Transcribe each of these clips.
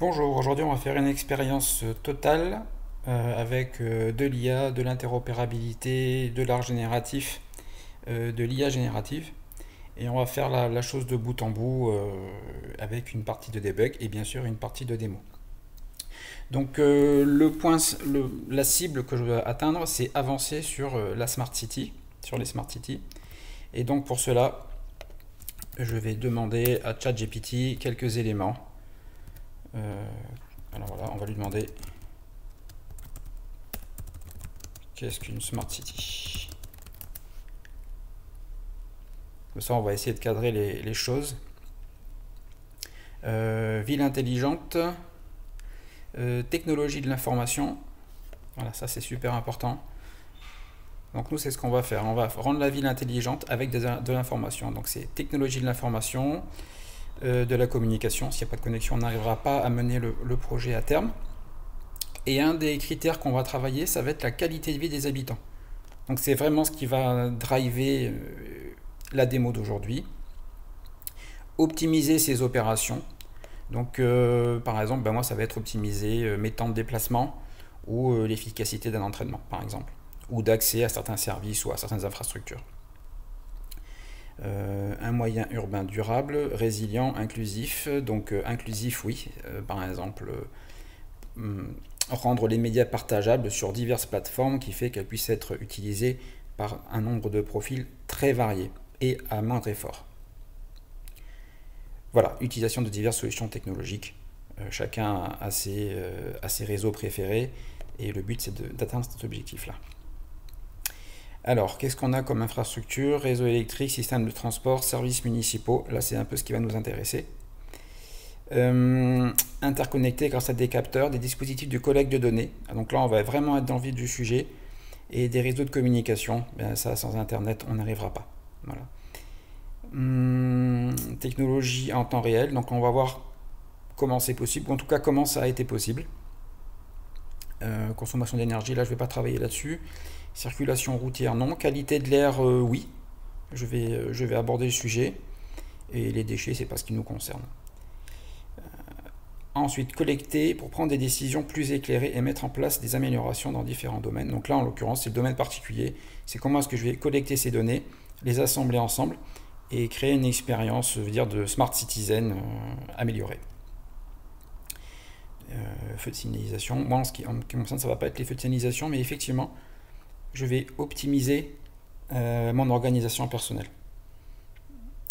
Bonjour, aujourd'hui on va faire une expérience totale avec de l'IA, de l'interopérabilité, de l'art génératif, de l'IA générative. Et on va faire la chose de bout en bout avec une partie de debug et bien sûr une partie de démo. Donc la cible que je veux atteindre, c'est avancer sur la Smart City, sur les Smart Cities. Et donc pour cela, je vais demander à ChatGPT quelques éléments. Alors voilà, on va lui demander qu'est-ce qu'une Smart City. Comme ça, on va essayer de cadrer les choses. Ville intelligente, technologie de l'information. Voilà, ça c'est super important. Donc nous, c'est ce qu'on va faire. On va rendre la ville intelligente avec de l'information. Donc c'est technologie de l'information, de la communication. S'il n'y a pas de connexion, on n'arrivera pas à mener le projet à terme. Et un des critères qu'on va travailler, ça va être la qualité de vie des habitants. Donc c'est vraiment ce qui va driver la démo d'aujourd'hui. Optimiser ses opérations. Donc par exemple, moi ça va être optimiser mes temps de déplacement ou l'efficacité d'un entraînement par exemple, ou d'accès à certains services ou à certaines infrastructures. Un moyen urbain durable, résilient, inclusif. Donc inclusif oui, par exemple rendre les médias partageables sur diverses plateformes qui fait qu'elles puissent être utilisées par un nombre de profils très variés et à moindre effort. Voilà, utilisation de diverses solutions technologiques. Chacun a ses réseaux préférés et le but c'est d'atteindre cet objectif-là. Alors, qu'est-ce qu'on a comme infrastructure? Réseau électrique, système de transport, services municipaux. Là, c'est un peu ce qui va nous intéresser. Interconnecté grâce à des capteurs, des dispositifs de collecte de données. Donc là, on va vraiment être dans le vif du sujet. Et des réseaux de communication. Bien, ça, sans Internet, on n'arrivera pas. Voilà. Technologie en temps réel. Donc on va voir comment c'est possible, ou en tout cas comment ça a été possible. Consommation d'énergie, là je ne vais pas travailler là-dessus. Circulation routière, non. Qualité de l'air, oui. Je vais aborder le sujet. Et les déchets, c'est pas ce qui nous concerne. Ensuite, collecter pour prendre des décisions plus éclairées et mettre en place des améliorations dans différents domaines. Donc là, en l'occurrence, c'est le domaine particulier. C'est comment est-ce que je vais collecter ces données, les assembler ensemble et créer une expérience, je veux dire, de smart citizen améliorée. Feux de signalisation. Moi, en ce qui me concerne, ça ne va pas être les feux de signalisation, mais effectivement, je vais optimiser mon organisation personnelle.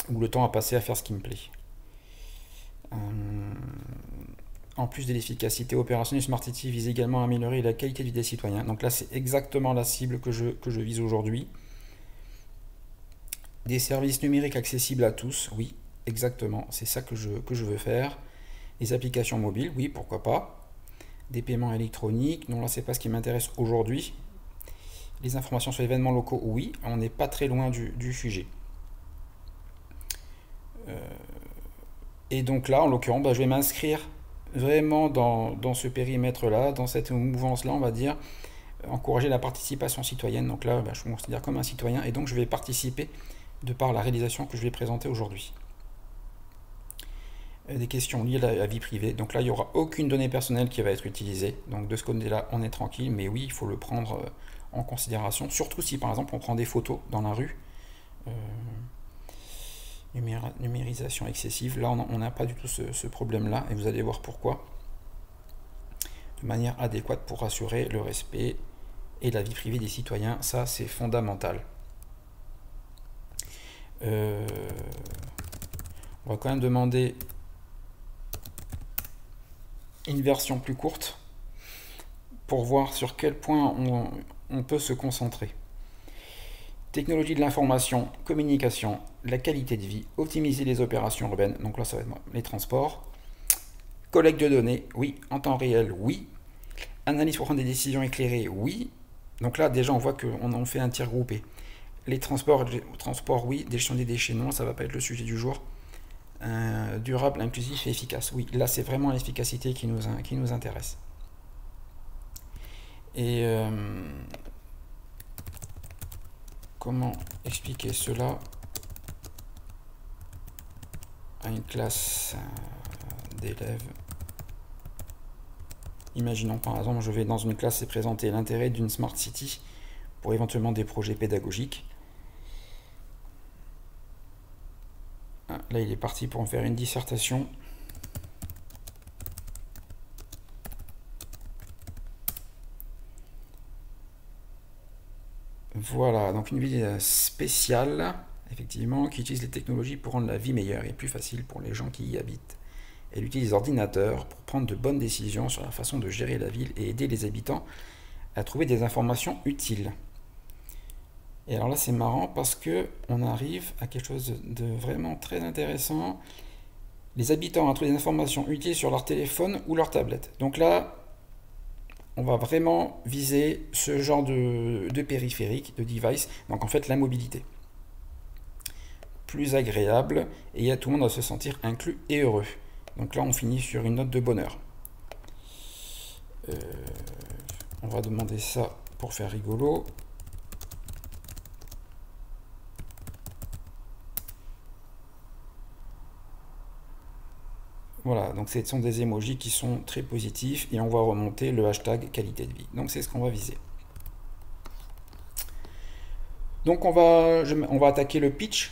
Ou le temps à passer à faire ce qui me plaît. En plus de l'efficacité opérationnelle, Smart City vise également à améliorer la qualité de vie des citoyens. Donc là, c'est exactement la cible que je vise aujourd'hui. Des services numériques accessibles à tous, oui, exactement, c'est ça que je veux faire. Les applications mobiles, oui, pourquoi pas. Des paiements électroniques, non, là, c'est pas ce qui m'intéresse aujourd'hui. Les informations sur les événements locaux, oui, on n'est pas très loin du sujet. Et donc là, en l'occurrence, je vais m'inscrire vraiment dans ce périmètre-là, dans cette mouvance-là, on va dire, encourager la participation citoyenne. Donc là, je me considère comme un citoyen et donc je vais participer de par la réalisation que je vais présenter aujourd'hui. Des questions liées à la vie privée. Donc là, il n'y aura aucune donnée personnelle qui va être utilisée. Donc de ce côté-là, on est tranquille, mais oui, il faut le prendre en considération, surtout si par exemple on prend des photos dans la rue. Numérisation excessive, là on n'a pas du tout ce problème-là, et vous allez voir pourquoi. De manière adéquate pour assurer le respect et la vie privée des citoyens, ça c'est fondamental. On va quand même demander une version plus courte pour voir sur quel point on peut se concentrer. Technologie de l'information, communication, la qualité de vie, optimiser les opérations urbaines, donc là ça va être les transports, collecte de données, oui, en temps réel, oui, analyse pour prendre des décisions éclairées, oui, donc là déjà on voit qu'on en fait un tir groupé. Les transports, oui, gestion des déchets, non, ça va pas être le sujet du jour. Durable, inclusif et efficace, oui, là c'est vraiment l'efficacité qui nous intéresse. Et comment expliquer cela à une classe d'élèves Imaginons par exemple, je vais dans une classe et présenter l'intérêt d'une Smart City pour éventuellement des projets pédagogiques. Là, il est parti pour en faire une dissertation. Voilà, donc une ville spéciale, effectivement, qui utilise les technologies pour rendre la vie meilleure et plus facile pour les gens qui y habitent. Elle utilise l'ordinateur pour prendre de bonnes décisions sur la façon de gérer la ville et aider les habitants à trouver des informations utiles. Et alors là, c'est marrant parce que on arrive à quelque chose de vraiment très intéressant. Les habitants ont trouvé des informations utiles sur leur téléphone ou leur tablette. Donc là, on va vraiment viser ce genre de périphérique, de device, donc en fait la mobilité. Plus agréable, et tout le monde va se sentir inclus et heureux. Donc là, on finit sur une note de bonheur. On va demander ça pour faire rigolo. Voilà, donc ce sont des emojis qui sont très positifs et on va remonter le hashtag qualité de vie. Donc c'est ce qu'on va viser. Donc on va attaquer le pitch.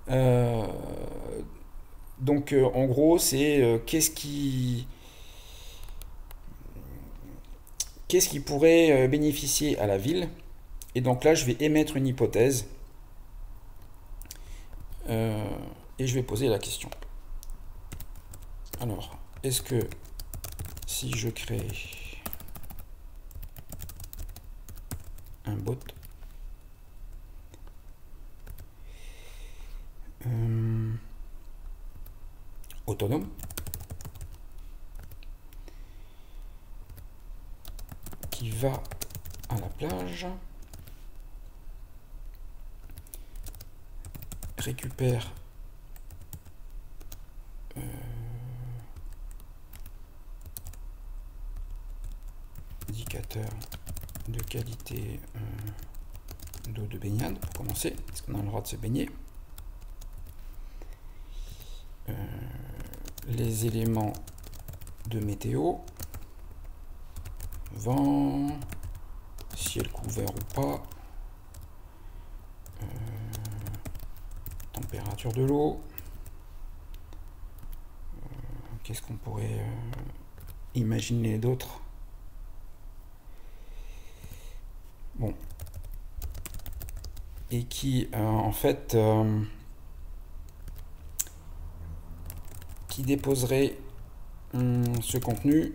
En gros, c'est qu'est-ce qui pourrait bénéficier à la ville. Et donc là, je vais émettre une hypothèse. Et je vais poser la question. Alors, est-ce que si je crée un bot autonome qui va à la plage, récupère indicateur de qualité d'eau de baignade pour commencer, parce qu'on a le droit de se baigner. Les éléments de météo, vent, ciel couvert ou pas, température de l'eau. Qu'est-ce qu'on pourrait imaginer d'autre? Bon. Et qui, en fait, qui déposerait ce contenu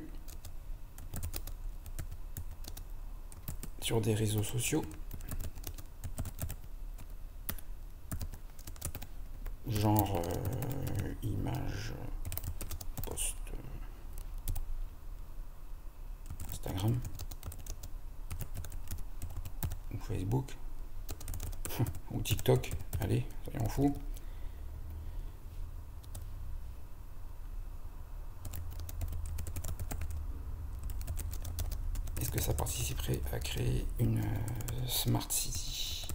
sur des réseaux sociaux, genre image, post, Instagram ou Facebook ou TikTok, allez, soyons fous. Est-ce que ça participerait à créer une Smart City?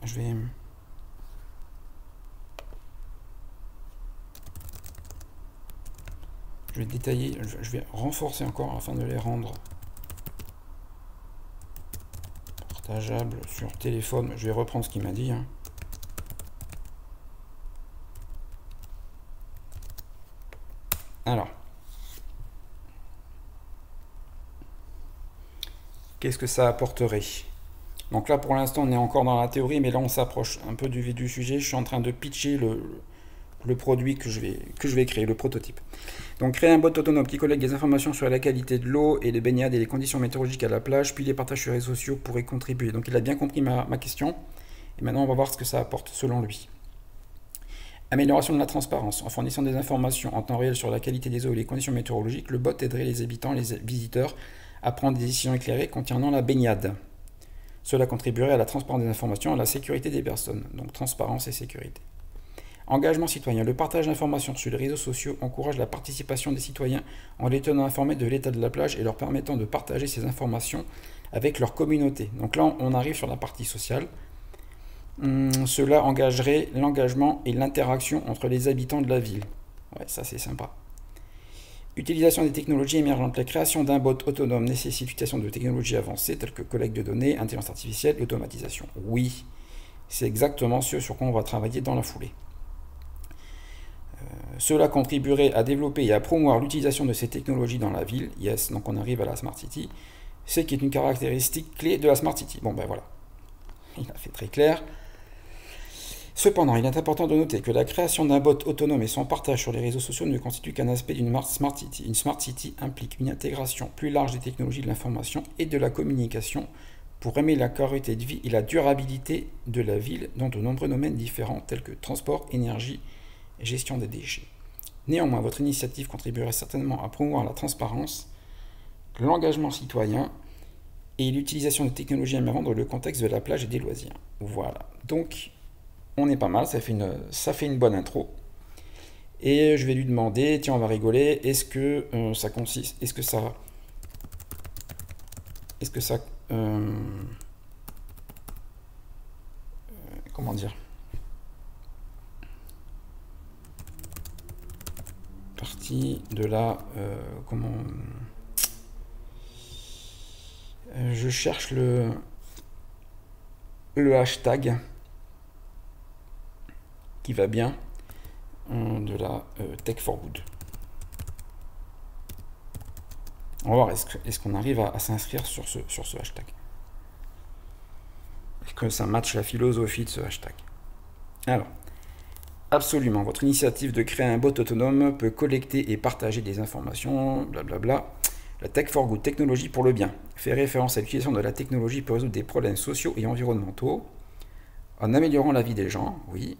Je vais détailler, je vais renforcer encore afin de les rendre partageables sur téléphone. Je vais reprendre ce qu'il m'a dit. Alors, qu'est-ce que ça apporterait? Donc là, pour l'instant, on est encore dans la théorie, mais là, on s'approche un peu du sujet. Je suis en train de pitcher le produit que je vais créer, le prototype. Donc, créer un bot autonome qui collecte des informations sur la qualité de l'eau et des baignades et les conditions météorologiques à la plage, puis les partages sur les réseaux sociaux pourraient contribuer. Donc, il a bien compris ma question. Et maintenant, on va voir ce que ça apporte selon lui. Amélioration de la transparence. En fournissant des informations en temps réel sur la qualité des eaux et les conditions météorologiques, le bot aiderait les habitants, les visiteurs à prendre des décisions éclairées concernant la baignade. Cela contribuerait à la transparence des informations et à la sécurité des personnes. Donc transparence et sécurité. Engagement citoyen. Le partage d'informations sur les réseaux sociaux encourage la participation des citoyens en les tenant informés de l'état de la plage et leur permettant de partager ces informations avec leur communauté. Donc là, on arrive sur la partie sociale. Cela engagerait l'engagement et l'interaction entre les habitants de la ville. Ouais, ça c'est sympa. Utilisation des technologies émergentes. La création d'un bot autonome nécessite l'utilisation de technologies avancées telles que collecte de données, intelligence artificielle et automatisation. Oui, c'est exactement ce sur quoi on va travailler dans la foulée. Cela contribuerait à développer et à promouvoir l'utilisation de ces technologies dans la ville. Yes, donc on arrive à la Smart City. Ce qui est une caractéristique clé de la Smart City. Bon ben voilà, il a fait très clair. Cependant, il est important de noter que la création d'un bot autonome et son partage sur les réseaux sociaux ne constitue qu'un aspect d'une Smart City. Une Smart City implique une intégration plus large des technologies de l'information et de la communication pour améliorer la qualité de vie et la durabilité de la ville dans de nombreux domaines différents tels que transport, énergie et gestion des déchets. Néanmoins, votre initiative contribuerait certainement à promouvoir la transparence, l'engagement citoyen et l'utilisation de technologies émergentes dans le contexte de la plage et des loisirs. Voilà. Donc, on est pas mal, ça fait une bonne intro. Et je vais lui demander, tiens, on va rigoler, est-ce que ça consiste, comment dire, partie de la, je cherche le hashtag qui va bien de la Tech for Good. On va voir, est-ce qu'on arrive à s'inscrire sur ce hashtag. Est-ce que ça matche la philosophie de ce hashtag? Alors, absolument, votre initiative de créer un bot autonome peut collecter et partager des informations, blablabla. La Tech for Good, technologie pour le bien, fait référence à l'utilisation de la technologie pour résoudre des problèmes sociaux et environnementaux, en améliorant la vie des gens, oui,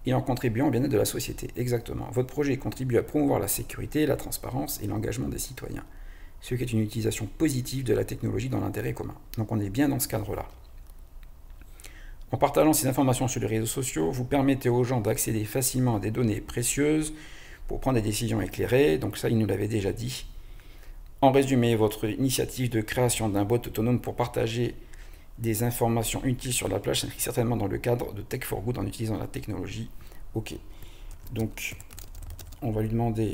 et en contribuant au bien-être de la société. Exactement. Votre projet contribue à promouvoir la sécurité, la transparence et l'engagement des citoyens, ce qui est une utilisation positive de la technologie dans l'intérêt commun. Donc on est bien dans ce cadre-là. En partageant ces informations sur les réseaux sociaux, vous permettez aux gens d'accéder facilement à des données précieuses pour prendre des décisions éclairées. Donc ça, il nous l'avait déjà dit. En résumé, votre initiative de création d'un bot autonome pour partager des informations utiles sur la plage s'inscrit certainement dans le cadre de Tech for Good en utilisant la technologie. Ok. Donc, on va lui demander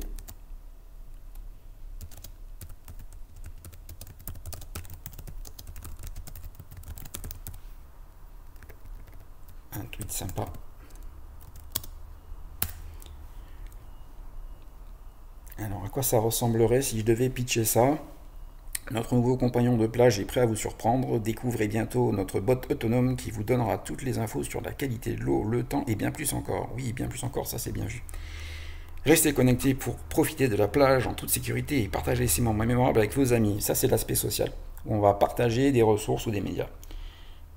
un tweet sympa. Alors, à quoi ça ressemblerait si je devais pitcher ça? Notre nouveau compagnon de plage est prêt à vous surprendre. Découvrez bientôt notre bot autonome qui vous donnera toutes les infos sur la qualité de l'eau, le temps et bien plus encore. Oui, bien plus encore, ça c'est bien vu. Restez connectés pour profiter de la plage en toute sécurité et partager ces moments mémorables avec vos amis. Ça c'est l'aspect social, où on va partager des ressources ou des médias.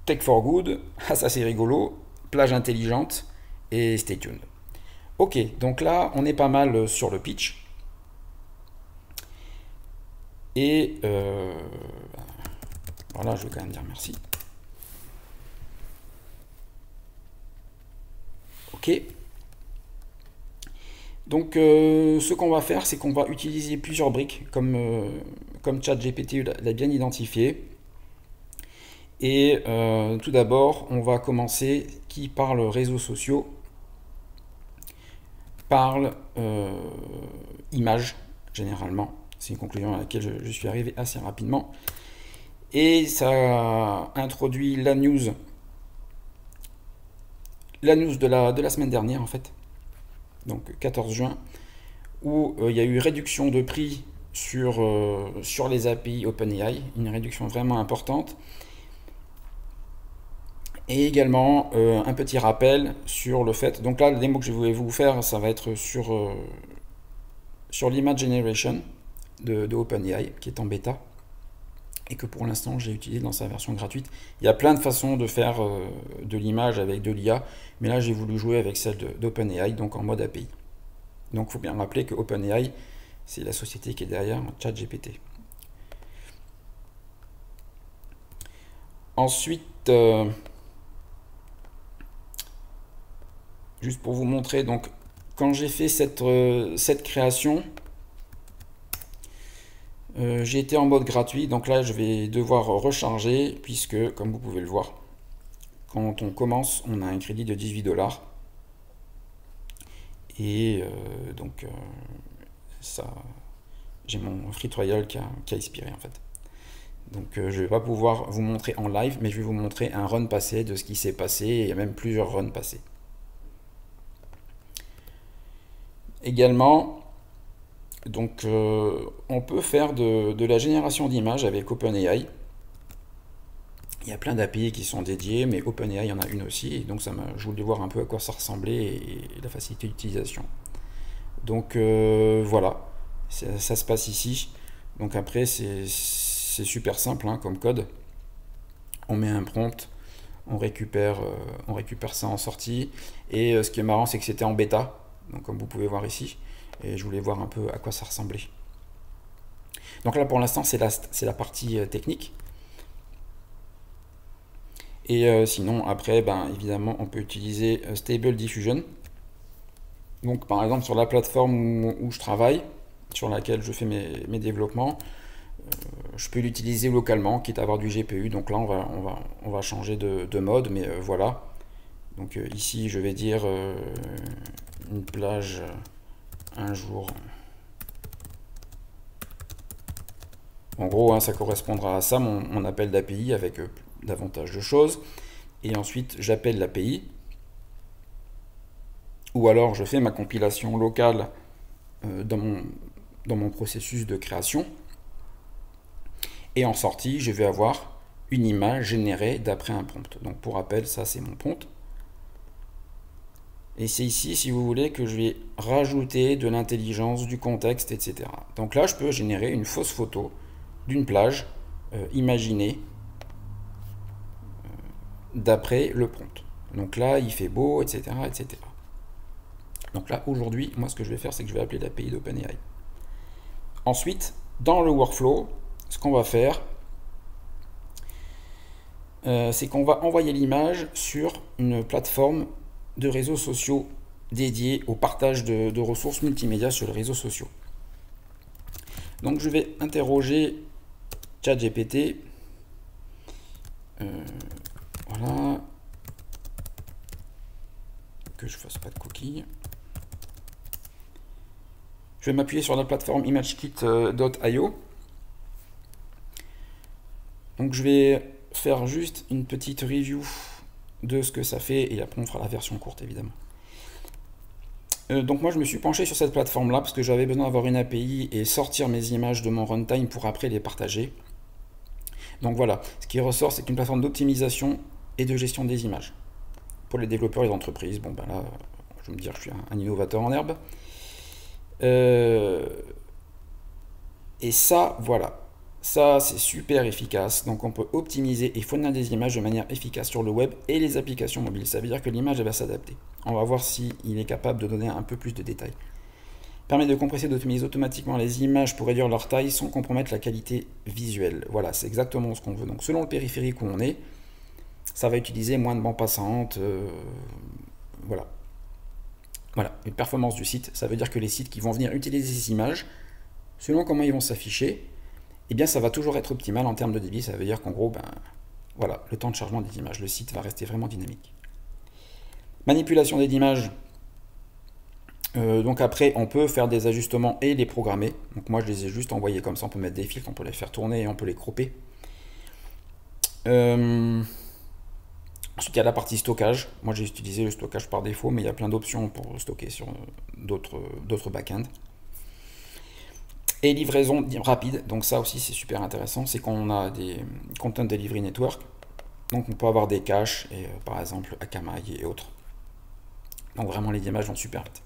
Tech for Good, ah ça c'est rigolo, plage intelligente et stay tuned. Ok, donc là on est pas mal sur le pitch. Et voilà, je veux quand même dire merci. Ok. Donc, ce qu'on va faire, c'est qu'on va utiliser plusieurs briques, comme ChatGPT l'a bien identifié. Et tout d'abord, on va commencer qui parle réseaux sociaux, parle images, généralement. C'est une conclusion à laquelle je suis arrivé assez rapidement. Et ça introduit la news de la semaine dernière, en fait. Donc 14 juin, où il y a eu réduction de prix sur les API OpenAI, une réduction vraiment importante. Et également un petit rappel sur le fait, donc là, la démo que je voulais vous faire, ça va être sur l'image generation de OpenAI qui est en bêta et que pour l'instant j'ai utilisé dans sa version gratuite. Il y a plein de façons de faire de l'image avec de l'IA, mais là j'ai voulu jouer avec celle d'OpenAI, donc en mode API. Donc il faut bien rappeler que OpenAI, c'est la société qui est derrière ChatGPT. Ensuite, juste pour vous montrer, donc quand j'ai fait cette création, J'ai été en mode gratuit, donc là je vais devoir recharger puisque, comme vous pouvez le voir, quand on commence, on a un crédit de 18 $. Et ça, j'ai mon free trial qui a expiré en fait. Donc je ne vais pas pouvoir vous montrer en live, mais je vais vous montrer un run passé de ce qui s'est passé, et il y a même plusieurs runs passés. Également, donc on peut faire de la génération d'images avec OpenAI. Il y a plein d'API qui sont dédiés, mais OpenAI il y en a une aussi, et donc je voulais voir un peu à quoi ça ressemblait et la facilité d'utilisation. Donc voilà, ça se passe ici. Donc après c'est super simple hein, comme code. On met un prompt, on récupère ça en sortie, et ce qui est marrant c'est que c'était en bêta, donc comme vous pouvez voir ici, et je voulais voir un peu à quoi ça ressemblait. Donc là pour l'instant c'est la partie technique. Et sinon, après, ben, évidemment, on peut utiliser Stable Diffusion. Donc, par exemple, sur la plateforme où je travaille, sur laquelle je fais mes développements, je peux l'utiliser localement, quitte à avoir du GPU. Donc là, on va changer de mode, mais voilà. Donc ici, je vais dire une plage un jour. En gros, hein, ça correspondra à ça, mon appel d'API avec davantage de choses. Et ensuite, j'appelle l'API. Ou alors, je fais ma compilation locale dans mon processus de création. Et en sortie, je vais avoir une image générée d'après un prompt. Donc pour rappel, ça c'est mon prompt. Et c'est ici, si vous voulez, que je vais rajouter de l'intelligence, du contexte, etc. Donc là, je peux générer une fausse photo d'une plage imaginée d'après le prompt. Donc là, il fait beau, etc., etc. Donc là, aujourd'hui, moi, ce que je vais faire, c'est que je vais appeler l'API d'OpenAI. Ensuite, dans le workflow, ce qu'on va faire, c'est qu'on va envoyer l'image sur une plateforme de réseaux sociaux dédiée au partage de ressources multimédia sur les réseaux sociaux. Donc je vais interroger ChatGPT. Voilà. Que je fasse pas de coquilles. Je vais m'appuyer sur la plateforme imagekit.io. Donc je vais faire juste une petite review de ce que ça fait, et après on fera la version courte évidemment. Donc moi je me suis penché sur cette plateforme là parce que j'avais besoin d'avoir une API et sortir mes images de mon runtime pour après les partager. Donc voilà, ce qui ressort, c'est une plateforme d'optimisation et de gestion des images pour les développeurs et les entreprises. Bon ben là, je vais me dire que je suis un innovateur en herbe. Et ça, voilà. Ça, c'est super efficace. Donc, on peut optimiser et fournir des images de manière efficace sur le web et les applications mobiles. Ça veut dire que l'image, elle va s'adapter. On va voir s'il est capable de donner un peu plus de détails. Permet de compresser et d'optimiser automatiquement les images pour réduire leur taille sans compromettre la qualité visuelle. Voilà, c'est exactement ce qu'on veut. Donc, selon le périphérique où on est, ça va utiliser moins de bande passante. Voilà. Voilà, une performance du site. Ça veut dire que les sites qui vont venir utiliser ces images, selon comment ils vont s'afficher, eh bien ça va toujours être optimal en termes de débit. Ça veut dire qu'en gros, ben, voilà, le temps de chargement des images, le site va rester vraiment dynamique. Manipulation des images. Donc après, on peut faire des ajustements et les programmer. Donc moi, je les ai juste envoyés comme ça. On peut mettre des filtres, on peut les faire tourner et on peut les cropper. Ensuite, il y a la partie stockage. Moi, j'ai utilisé le stockage par défaut, mais il y a plein d'options pour stocker sur d'autres backends. Et livraison rapide, donc ça aussi c'est super intéressant, c'est qu'on a des Content Delivery Network, donc on peut avoir des caches, et par exemple Akamai et autres. Donc vraiment les images vont super vite.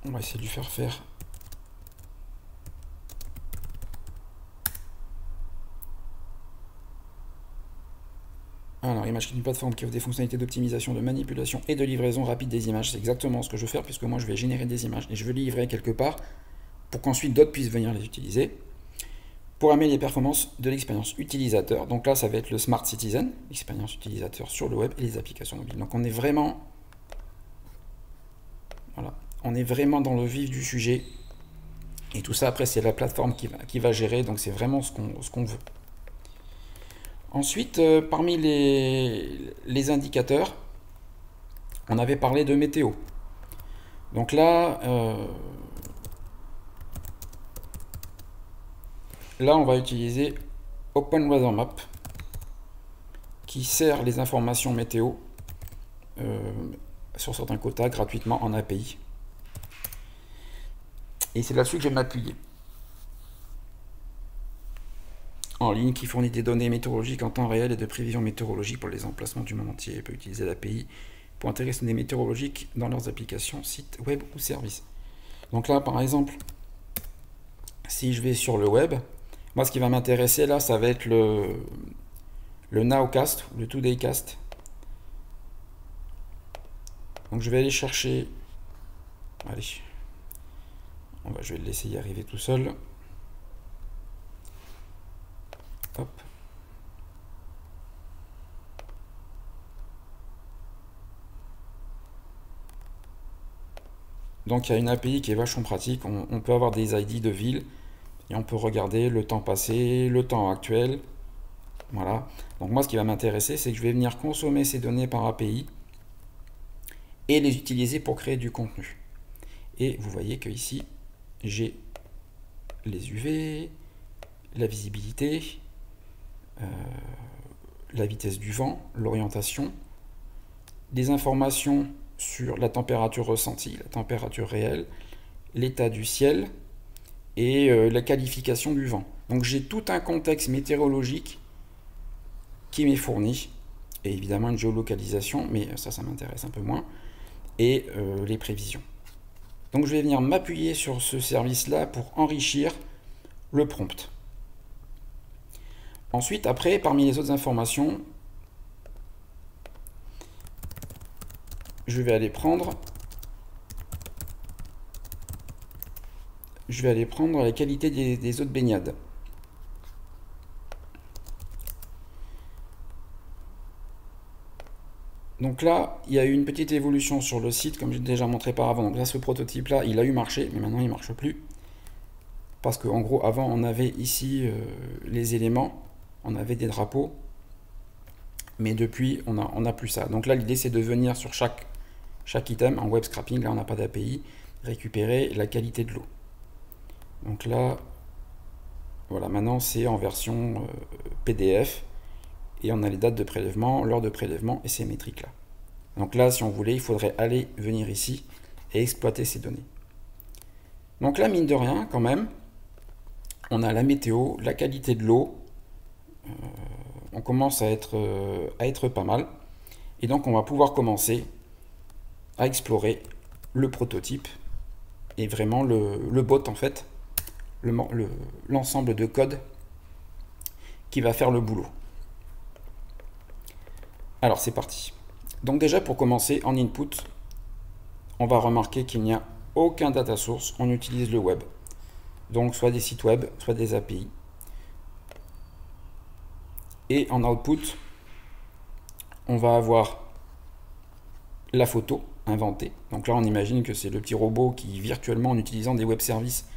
On va essayer de lui faire faire. Alors, Imagekit, une plateforme qui offre des fonctionnalités d'optimisation, de manipulation et de livraison rapide des images. C'est exactement ce que je veux faire, puisque moi je vais générer des images et je veux les livrer quelque part pour qu'ensuite d'autres puissent venir les utiliser. Pour améliorer les performances de l'expérience utilisateur, donc là ça va être le Smart Citizen, l'expérience utilisateur sur le web et les applications mobiles. Donc on est vraiment Voilà. On est vraiment dans le vif du sujet. Et tout ça, après, c'est la plateforme qui va gérer. Donc, c'est vraiment ce qu'on veut. Ensuite, parmi les indicateurs, on avait parlé de météo. Donc là, on va utiliser Open Weather Map qui sert les informations météo sur certains quotas gratuitement en API. Et c'est là-dessus que je vais m'appuyer. En ligne, qui fournit des données météorologiques en temps réel et de prévision météorologique pour les emplacements du monde entier, et peut utiliser l'API pour intégrer ces données météorologiques dans leurs applications, sites web ou services. Donc là, par exemple, si je vais sur le web, moi ce qui va m'intéresser là, ça va être le Nowcast, le Todaycast. Donc je vais aller chercher, allez, je vais le laisser y arriver tout seul. Hop. Donc il y a une API qui est vachement pratique, on peut avoir des ID de ville et on peut regarder le temps passé, le temps actuel. Voilà. Donc moi ce qui va m'intéresser, c'est que je vais venir consommer ces données par API et les utiliser pour créer du contenu. Et vous voyez que ici, j'ai les UV, la visibilité, la vitesse du vent, l'orientation, des informations sur la température ressentie, la température réelle, l'état du ciel et la qualification du vent. Donc j'ai tout un contexte météorologique qui m'est fourni, et évidemment une géolocalisation, mais ça m'intéresse un peu moins, et les prévisions. Donc je vais venir m'appuyer sur ce service-là pour enrichir le prompt. Ensuite, après, parmi les autres informations, je vais aller prendre la qualité des eaux de baignade. Donc là, il y a eu une petite évolution sur le site, comme j'ai déjà montré par avant. Donc là, ce prototype-là, il a eu marché, mais maintenant il ne marche plus. Parce qu'en gros, avant, on avait ici les éléments, on avait des drapeaux, mais depuis, on n'a plus ça. Donc là, l'idée, c'est de venir sur chaque item, en web scrapping, là, on n'a pas d'API, récupérer la qualité de l'eau. Donc là, voilà, maintenant, c'est en version PDF, et on a les dates de prélèvement, l'heure de prélèvement et ces métriques-là. Donc là, si on voulait, il faudrait venir ici et exploiter ces données. Donc là, mine de rien, quand même, on a la météo, la qualité de l'eau, on commence à être pas mal. Et donc, on va pouvoir commencer à explorer le prototype et vraiment le bot, en fait, l'ensemble de code qui va faire le boulot. Alors, c'est parti. Donc déjà, pour commencer, en input, on va remarquer qu'il n'y a aucun data source, on utilise le web. Donc, soit des sites web, soit des API. Et en output, on va avoir la photo inventée. Donc là, on imagine que c'est le petit robot qui, virtuellement, en utilisant des web services,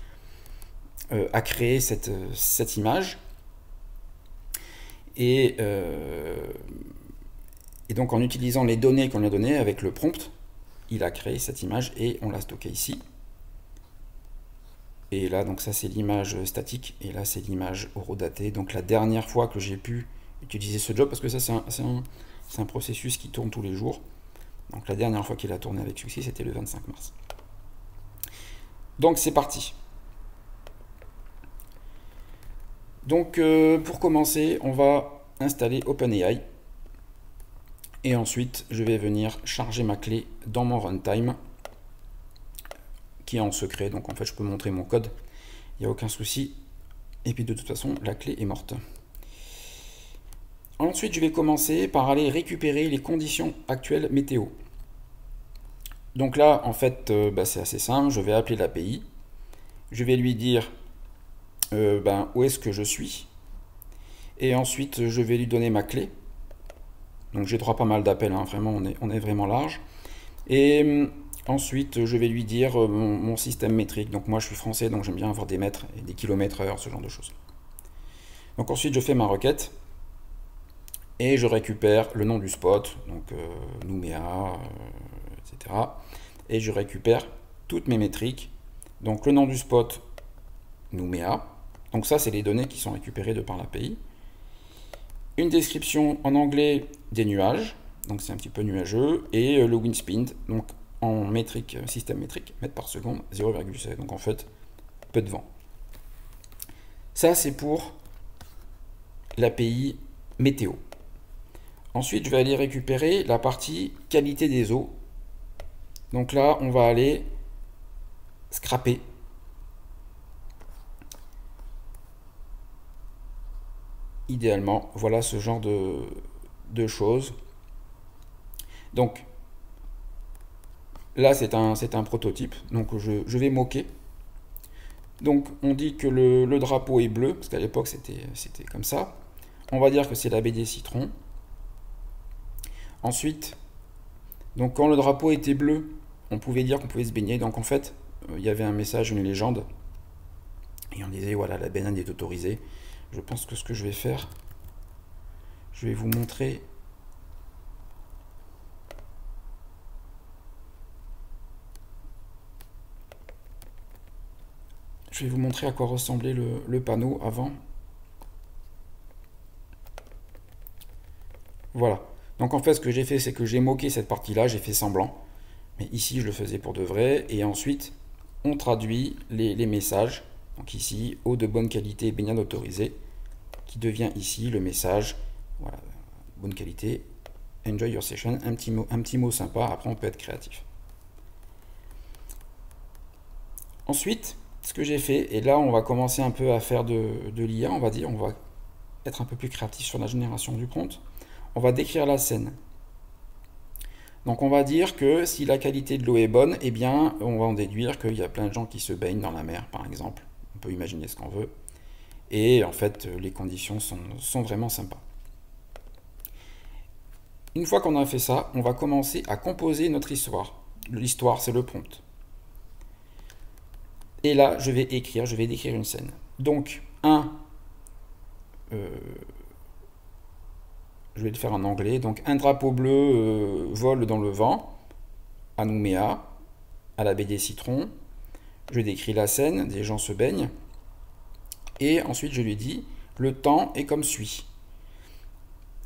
a créé cette image. Et donc, en utilisant les données qu'on lui a données avec le prompt, il a créé cette image et on l'a stockée ici. Et là, donc ça, c'est l'image statique. Et là, c'est l'image horodatée. Donc, la dernière fois que j'ai pu utiliser ce job, parce que ça, c'est un processus qui tourne tous les jours. Donc, la dernière fois qu'il a tourné avec succès, c'était le 25 mars. Donc, c'est parti. Donc, pour commencer, on va installer OpenAI. Et ensuite, je vais venir charger ma clé dans mon runtime, qui est en secret. Donc, en fait, je peux montrer mon code. Il n'y a aucun souci. Et puis, de toute façon, la clé est morte. Ensuite, je vais commencer par aller récupérer les conditions actuelles météo. Donc là, en fait, c'est assez simple. Je vais appeler l'API. Je vais lui dire où est-ce que je suis. Et ensuite, je vais lui donner ma clé. Donc j'ai droit à pas mal d'appels, hein, vraiment, on est vraiment large. Et Ensuite, je vais lui dire mon système métrique. Donc moi, je suis français, donc j'aime bien avoir des mètres et des kilomètres heure, ce genre de choses. Donc ensuite, je fais ma requête et je récupère le nom du spot, donc Nouméa, etc. Et je récupère toutes mes métriques. Donc le nom du spot, Nouméa. Donc ça, c'est les données qui sont récupérées de par l'API. Une description en anglais des nuages, donc c'est un petit peu nuageux, et le wind speed, donc en métrique, système métrique, mètres par seconde, 0,7, donc en fait, peu de vent. Ça, c'est pour l'API météo. Ensuite, je vais aller récupérer la partie qualité des eaux. Donc là, on va aller scraper. Idéalement, voilà ce genre de choses. Donc, là, c'est un prototype. Donc, je vais moquer. Donc, on dit que le drapeau est bleu, parce qu'à l'époque, c'était comme ça. On va dire que c'est la baie des citrons. Ensuite, donc quand le drapeau était bleu, on pouvait dire qu'on pouvait se baigner. Donc, en fait, il y avait un message, une légende. Et on disait, voilà, la baignade est autorisée. Je pense que ce que je vais faire, je vais vous montrer. Je vais vous montrer à quoi ressemblait le panneau avant. Voilà. Donc en fait, ce que j'ai fait, c'est que j'ai moqué cette partie-là, j'ai fait semblant. Mais ici, je le faisais pour de vrai. Et ensuite, on traduit les messages. Donc ici, eau de bonne qualité, baignade autorisée, qui devient ici le message, voilà, bonne qualité, enjoy your session, un petit mot sympa, après on peut être créatif. Ensuite, ce que j'ai fait, et là on va commencer un peu à faire de l'IA, on va dire, on va être un peu plus créatif sur la génération du prompt, on va décrire la scène. Donc on va dire que si la qualité de l'eau est bonne, eh bien on va en déduire qu'il y a plein de gens qui se baignent dans la mer, par exemple. On peut imaginer ce qu'on veut. Et en fait, les conditions sont vraiment sympas. Une fois qu'on a fait ça, on va commencer à composer notre histoire. L'histoire, c'est le prompt. Et là, je vais décrire une scène. Donc, je vais le faire en anglais. Donc, un drapeau bleu vole dans le vent à Nouméa, à la baie des Citrons. Je décris la scène, des gens se baignent. Et ensuite, je lui dis, le temps est comme suit.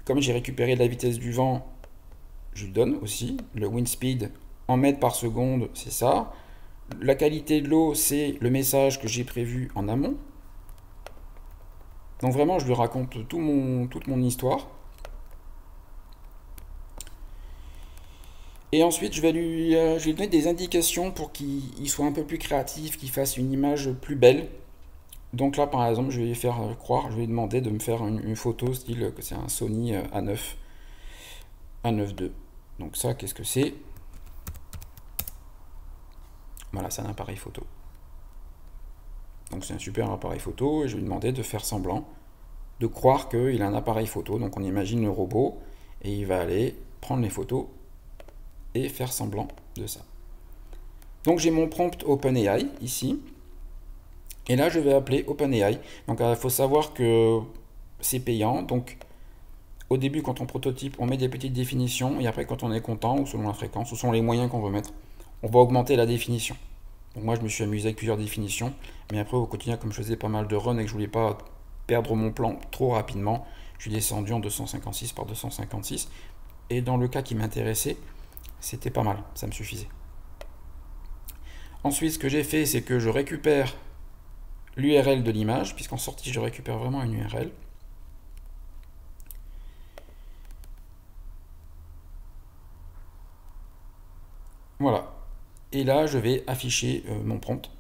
Comme j'ai récupéré la vitesse du vent, je lui donne aussi. Le wind speed en mètres par seconde, c'est ça. La qualité de l'eau, c'est le message que j'ai prévu en amont. Donc vraiment, je lui raconte toute mon histoire. Et ensuite, je vais lui donner des indications pour qu'il soit un peu plus créatif, qu'il fasse une image plus belle. Donc là, par exemple, je vais lui faire croire, je vais lui demander de me faire une photo style que c'est un Sony A9, A9 II. Donc ça, qu'est-ce que c'est? Voilà, c'est un appareil photo. Donc c'est un super appareil photo et je vais lui demander de faire semblant, de croire qu'il a un appareil photo. Donc on imagine le robot et il va aller prendre les photos et faire semblant de ça. Donc j'ai mon prompt OpenAI ici. Et là, je vais appeler OpenAI. Donc, il faut savoir que c'est payant. Donc, au début, quand on prototype, on met des petites définitions. Et après, quand on est content, ou selon la fréquence, ou selon les moyens qu'on veut mettre, on va augmenter la définition. Donc, moi, je me suis amusé avec plusieurs définitions. Mais après, au quotidien, comme je faisais pas mal de runs et que je voulais pas perdre mon plan trop rapidement, je suis descendu en 256 par 256. Et dans le cas qui m'intéressait, c'était pas mal. Ça me suffisait. Ensuite, ce que j'ai fait, c'est que je récupère l'URL de l'image, puisqu'en sortie je récupère vraiment une URL. Voilà. Et là, je vais afficher mon prompt.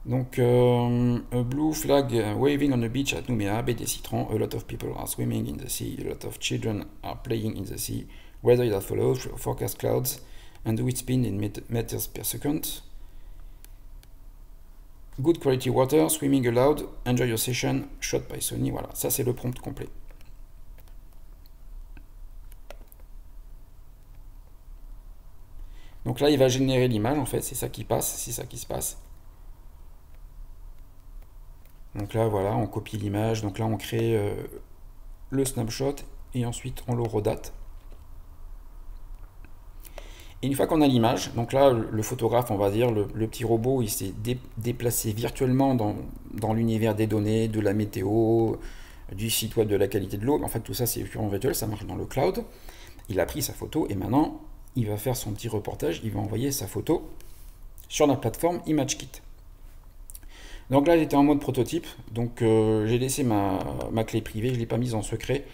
Donc, a blue flag waving on the beach at Nouméa, baie des Citrons. A lot of people are swimming in the sea. A lot of children are playing in the sea. Weather that follows, forecast clouds, and the wind speed in meters per second. Good quality water, swimming allowed, enjoy your session, shot by Sony. Voilà, ça c'est le prompt complet. Donc Donc là, il va générer l'image, en fait, c'est ça qui passe, c'est ça qui se passe. Donc là, voilà, on copie l'image, donc là, on crée le snapshot, et ensuite, on le redate. Et une fois qu'on a l'image, donc là, le photographe, on va dire, le petit robot, il s'est déplacé virtuellement dans l'univers des données, de la météo, du site web, de la qualité de l'eau. En fait, tout ça, c'est purement virtuel, ça marche dans le cloud. Il a pris sa photo et maintenant, il va faire son petit reportage, il va envoyer sa photo sur la plateforme ImageKit. Donc là, j'étais en mode prototype, donc j'ai laissé ma clé privée, je ne l'ai pas mise en secret,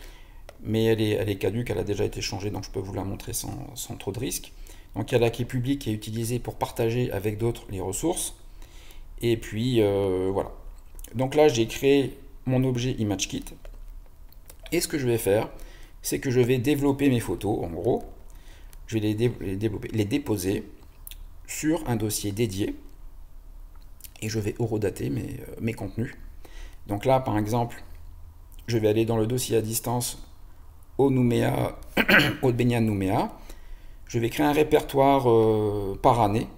mais elle est caduque, elle a déjà été changée, donc je peux vous la montrer sans trop de risques. Donc il y a la clé publique qui est utilisée pour partager avec d'autres les ressources. Et puis voilà. Donc là, j'ai créé mon objet ImageKit. Et ce que je vais faire, c'est que je vais développer mes photos, en gros. Je vais les déposer sur un dossier dédié. Et je vais horodater mes contenus. Donc là, par exemple, je vais aller dans le dossier à distance au Nouméa, au Benya Nouméa. Je vais créer un répertoire par année.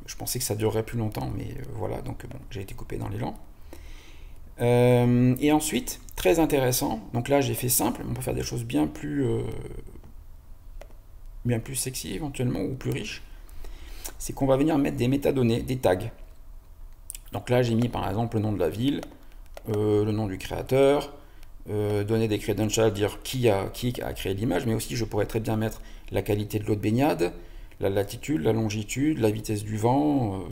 Je pensais que ça durerait plus longtemps, mais voilà, donc bon, j'ai été coupé dans l'élan. Et ensuite, très intéressant, donc là j'ai fait simple, on peut faire des choses bien plus sexy éventuellement, ou plus riches. C'est qu'on va venir mettre des métadonnées, des tags. Donc là j'ai mis par exemple le nom de la ville, le nom du créateur, donner des credentials, dire qui a créé l'image, mais aussi je pourrais très bien mettre la qualité de l'eau de baignade, la latitude, la longitude, la vitesse du vent,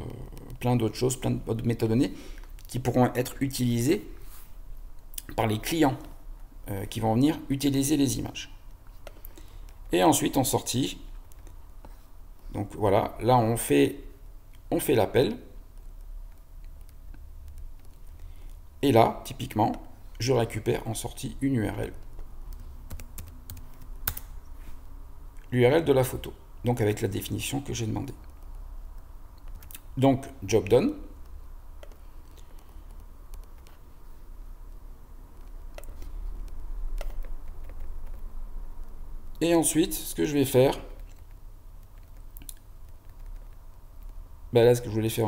plein d'autres choses, plein d'autres métadonnées qui pourront être utilisées par les clients qui vont venir utiliser les images. Et ensuite en sortie, donc voilà, là on fait l'appel. Et là, typiquement, je récupère en sortie une URL. L'URL de la photo, donc avec la définition que j'ai demandé. Donc, job done. Et ensuite, ce que je vais faire, ben là, ce que je voulais faire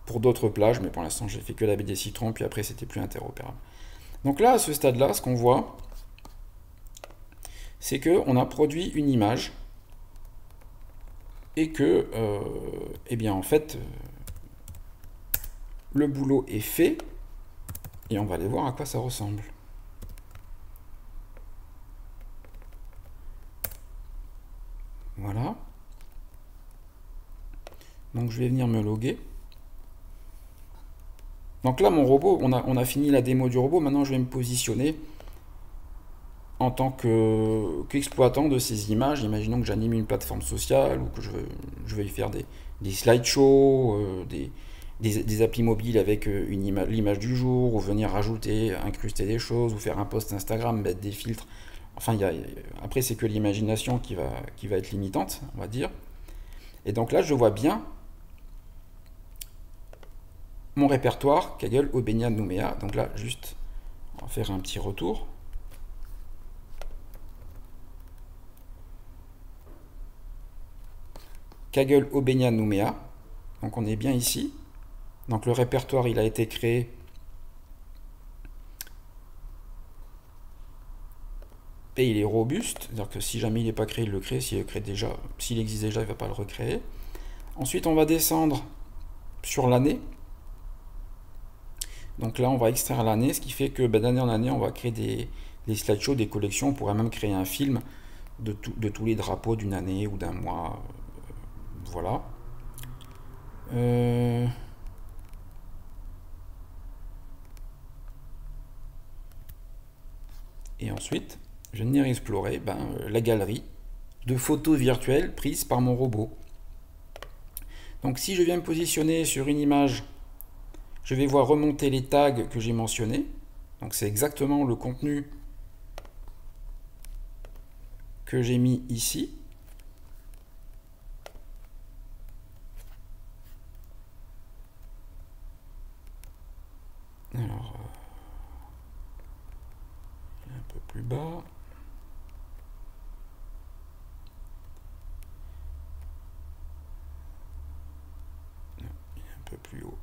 pour d'autres plages, mais pour l'instant, j'ai fait que la baie des Citrons, puis après, c'était plus interopérable. Donc là, à ce stade-là, ce qu'on voit, c'est qu'on a produit une image et que, eh bien, en fait, le boulot est fait et on va aller voir à quoi ça ressemble. Voilà. Donc, je vais venir me loguer. Donc là, mon robot, on a fini la démo du robot. Maintenant, je vais me positionner en tant qu'exploitant de ces images. Imaginons que j'anime une plateforme sociale ou que je vais faire des slideshows, des applis mobiles avec l'image du jour, ou venir rajouter, incruster des choses, ou faire un post Instagram, mettre des filtres. Enfin, après, c'est que l'imagination qui va être limitante, on va dire. Et donc là, je vois bien mon répertoire Kaggle au Benya Nouméa. Donc là, juste, on va faire un petit retour. Kaggle au Benya Nouméa. Donc on est bien ici. Donc le répertoire, il a été créé et il est robuste. C'est-à-dire que si jamais il n'est pas créé, il le crée. S'il existe déjà, il ne va pas le recréer. Ensuite, on va descendre sur l'année. Donc là, on va extraire l'année, ce qui fait que d'année en année, on va créer des slideshows, des collections. On pourrait même créer un film de tous les drapeaux d'une année ou d'un mois. Voilà. Et ensuite, je vais venir explorer la galerie de photos virtuelles prises par mon robot. Donc si je viens me positionner sur une image, je vais voir remonter les tags que j'ai mentionnés. Donc c'est exactement le contenu que j'ai mis ici. Alors, un peu plus bas. plus haut.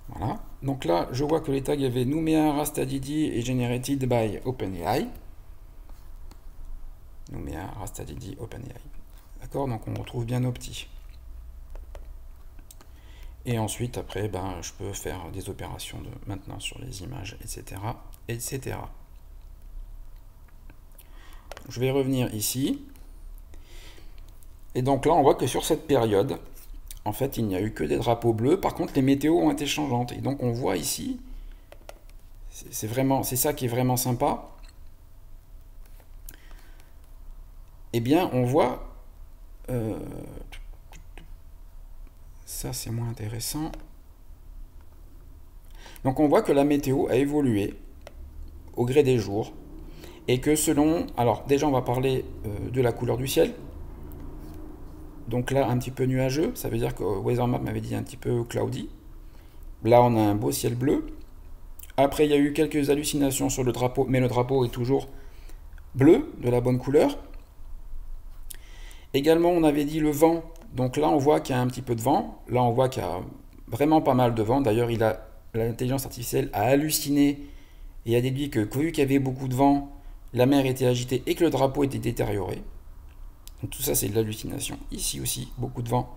Voilà. Donc là, je vois que les tags, il y avait Numea, Rastadidi et Generated by OpenAI. Numea, Rastadidi, OpenAI. D'accord, donc on retrouve bien nos petits. Et ensuite, après, ben, je peux faire des opérations de maintenance sur les images, etc., etc. Je vais revenir ici. Et donc là, on voit que sur cette période, en fait, il n'y a eu que des drapeaux bleus. Par contre, les météos ont été changeantes. Et donc, on voit ici, c'est ça qui est vraiment sympa. Eh bien, on voit... ça, c'est moins intéressant. Donc, on voit que la météo a évolué au gré des jours. Et que selon... Alors, déjà, on va parler de la couleur du ciel. Donc là, un petit peu nuageux. Ça veut dire que WeatherMap m'avait dit un petit peu cloudy. Là, on a un beau ciel bleu. Après, il y a eu quelques hallucinations sur le drapeau, mais le drapeau est toujours bleu, de la bonne couleur. Également, on avait dit le vent. Donc là, on voit qu'il y a un petit peu de vent. Là, on voit qu'il y a vraiment pas mal de vent. D'ailleurs, l'intelligence artificielle a halluciné et a déduit que vu qu'il y avait beaucoup de vent, la mer était agitée et que le drapeau était détérioré. Donc tout ça, c'est de l'hallucination. Ici aussi, beaucoup de vent,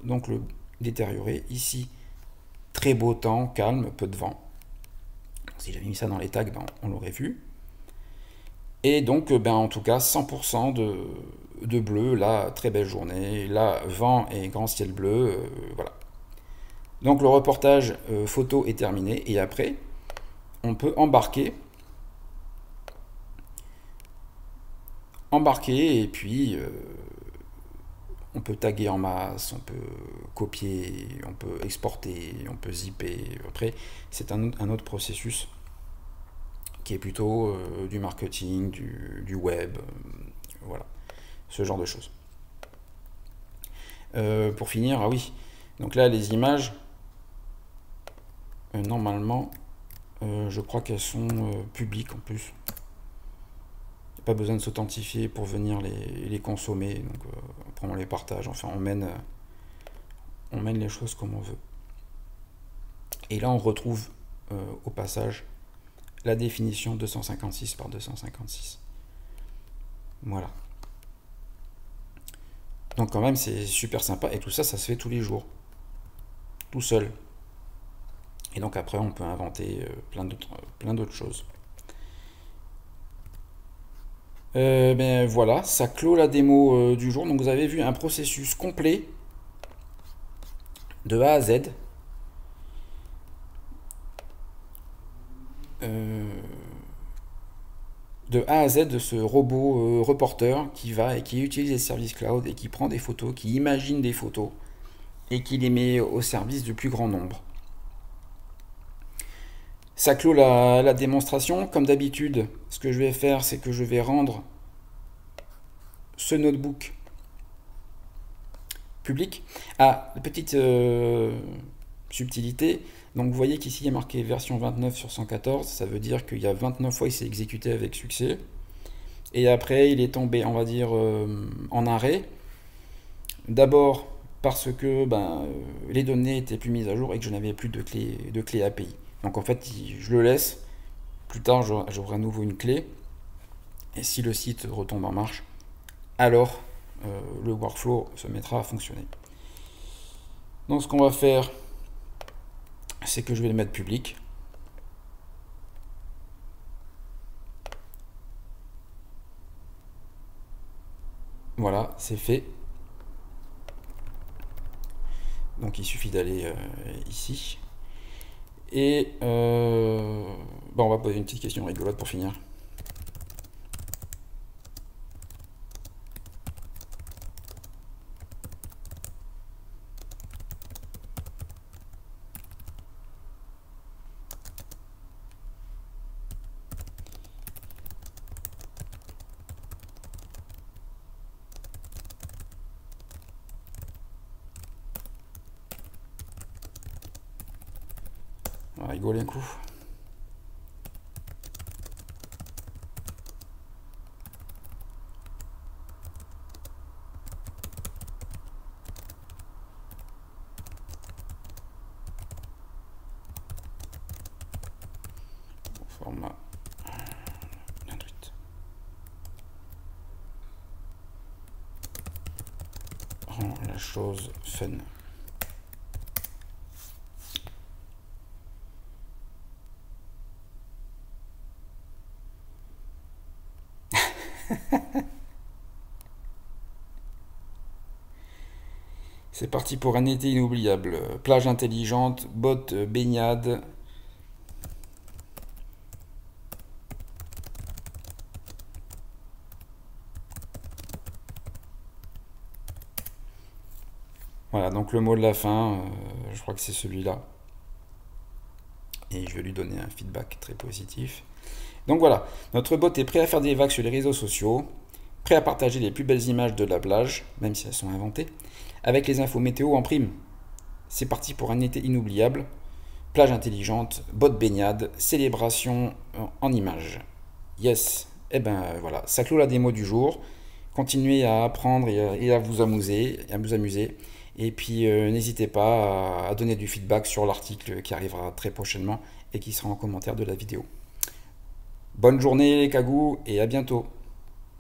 donc le détérioré. Ici, très beau temps, calme, peu de vent. Si j'avais mis ça dans les tags, ben, on l'aurait vu. Et donc, ben, en tout cas, 100% de bleu, là, très belle journée. Là, vent et grand ciel bleu, voilà. Donc le reportage photo est terminé. Et après, on peut embarquer et puis on peut taguer en masse, on peut copier, on peut exporter, on peut zipper. Après, c'est un autre processus qui est plutôt du marketing, du web, voilà, ce genre de choses. Pour finir, ah oui, donc là les images, normalement, je crois qu'elles sont publiques en plus. Pas besoin de s'authentifier pour venir les consommer, donc après on les partage, enfin on mène les choses comme on veut. Et là on retrouve au passage la définition 256 par 256. Voilà. Donc quand même c'est super sympa, et tout ça, ça se fait tous les jours, tout seul. Et donc après on peut inventer plein d'autres choses. Ben voilà, ça clôt la démo du jour. Donc vous avez vu un processus complet de A à Z. De A à Z de ce robot reporter qui va et qui utilise les services cloud et qui prend des photos, qui imagine des photos et qui les met au service du plus grand nombre. Ça clôt la démonstration. Comme d'habitude, ce que je vais faire, c'est que je vais rendre ce notebook public. Ah, petite subtilité. Donc vous voyez qu'ici il y a marqué version 29 sur 114. Ça veut dire qu'il y a 29 fois il s'est exécuté avec succès. Et après il est tombé, on va dire, en arrêt. D'abord parce que les données étaient plus mises à jour et que je n'avais plus de clé API. Donc en fait, je le laisse. Plus tard, j'aurai à nouveau une clé. Et si le site retombe en marche, alors le workflow se mettra à fonctionner. Donc ce qu'on va faire, c'est que je vais le mettre public. Voilà, c'est fait. Donc il suffit d'aller ici. Et on va poser une petite question rigolote pour finir. On va rigoler un coup. rend la chose fun. C'est parti pour un été inoubliable. Plage intelligente, bottes, baignade. Voilà, donc le mot de la fin, je crois que c'est celui-là. Et je vais lui donner un feedback très positif. Donc voilà, notre bot est prêt à faire des vagues sur les réseaux sociaux, prêt à partager les plus belles images de la plage, même si elles sont inventées, avec les infos météo en prime. C'est parti pour un été inoubliable. Plage intelligente, bot baignade, célébration en images. Yes, et ben voilà, ça clôt la démo du jour. Continuez à apprendre et à vous amuser. Et puis n'hésitez pas à donner du feedback sur l'article qui arrivera très prochainement et qui sera en commentaire de la vidéo. Bonne journée les cagous et à bientôt.